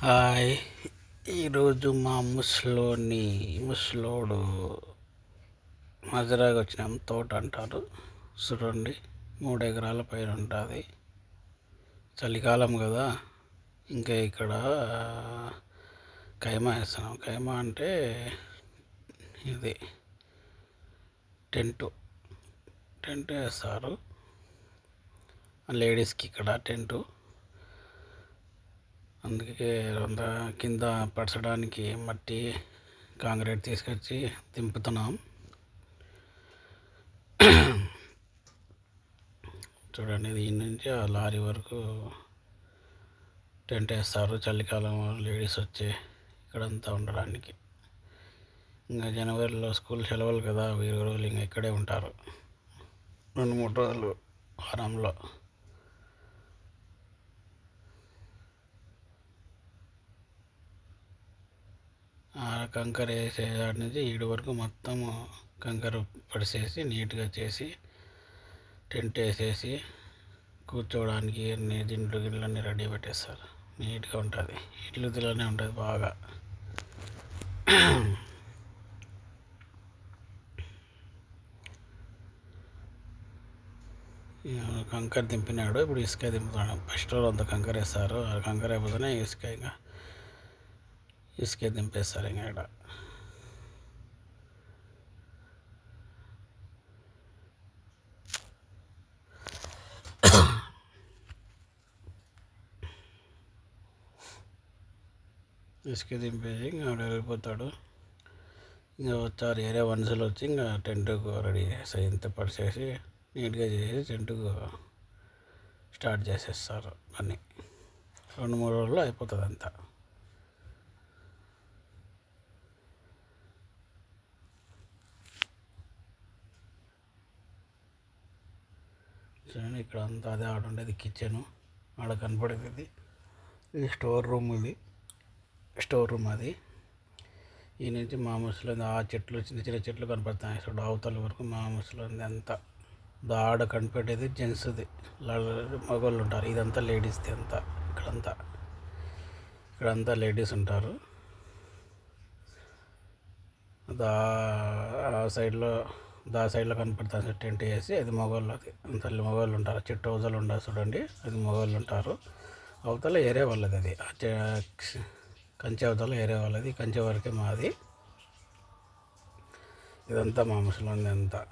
Hi. ఈరోజు మా ముసలోడు మజరాగా వచ్చినాం. తోట అంటారు చూడండి, 3 ఎకరాల పైన ఉంటుంది. చలికాలం కదా, ఇంకా ఇక్కడ కైమా వేస్తున్నాం. కైమా అంటే ఇది టెంట్ వేస్తారు లేడీస్కి. ఇక్కడ టెంటు, అందుకే కింద పరచడానికి మట్టి కాంక్రీట్ తీసుకొచ్చి దింపుతున్నాం. చూడండి, దీని నుంచి ఆ లారీ వరకు టెంట్ వేస్తారు. చలికాలం లేడీస్ వచ్చి ఇక్కడంతా ఉండడానికి. ఇంకా జనవరిలో స్కూల్ సెలవులు కదా, 20 రోజులు ఇంకా ఇక్కడే ఉంటారు. 2-3 రోజులు వారంలో. కంకర వేసేదాడి నుంచి ఈడు వరకు మొత్తం కంకర పడిసేసి నీట్గా చేసి టెంట్ వేసేసి కూర్చోవడానికి అన్ని గిన్నెలన్నీ రెడీ పెట్టేస్తారు. నీట్గా ఉంటుంది. ఇల్లు తిలానే ఉంటుంది బాగా. కంకర దింపినాడు, ఇప్పుడు ఇసుక దింపుతున్నాడు. ఫస్ట్ రోజు అంతా కంకర వేస్తారు. ఆ కంకర అయిపోతేనే ఇసుక దింపేస్తారు. ఇంకా ఇక్కడ ఇసుక దింపేసి ఇంకా వెళ్ళిపోతాడు. ఇంకా వచ్చారు ఏరియా మనుషులు వచ్చి ఇంకా టెంట్కు రెడీ చేస్తారు. ఇంత పరిచేసి నీట్గా చేసి టెంట్కు స్టార్ట్ చేసేస్తారు. పని 2-3 రోజుల్లో అయిపోతుంది అంతా. చూడండి, ఇక్కడ అంతా అదే ఆడ ఉండేది కిచెను, ఆడ కనపడేది. ఇది స్టోర్ రూమ్. అది. ఈ నుంచి మా ముసలి ఆ చెట్లు, చిన్న చిన్న చెట్లు కనపడతాయి. చూడు, అవతల వరకు మా ముసలి అంతా ఆడ కనిపెట్టేది జెంట్స్ది, మగవాళ్ళు ఉంటారు. ఇదంతా లేడీస్ది అంతా. ఇక్కడంతా లేడీస్ ఉంటారు. ఆ సైడ్లో కనపడుతుంది టెంట్ వేసి, అది మగవాళ్ళది. అంత మగవాళ్ళు ఉంటారు. చెట్టు అవతలు ఉండదు చూడండి, అది మగవాళ్ళు ఉంటారు. అవతల ఏరే వాళ్ళది. అది కంచె అవతల ఏరే వాళ్ళది. కంచె వరకే మాది. ఇదంతా మా ముసలి అంతా.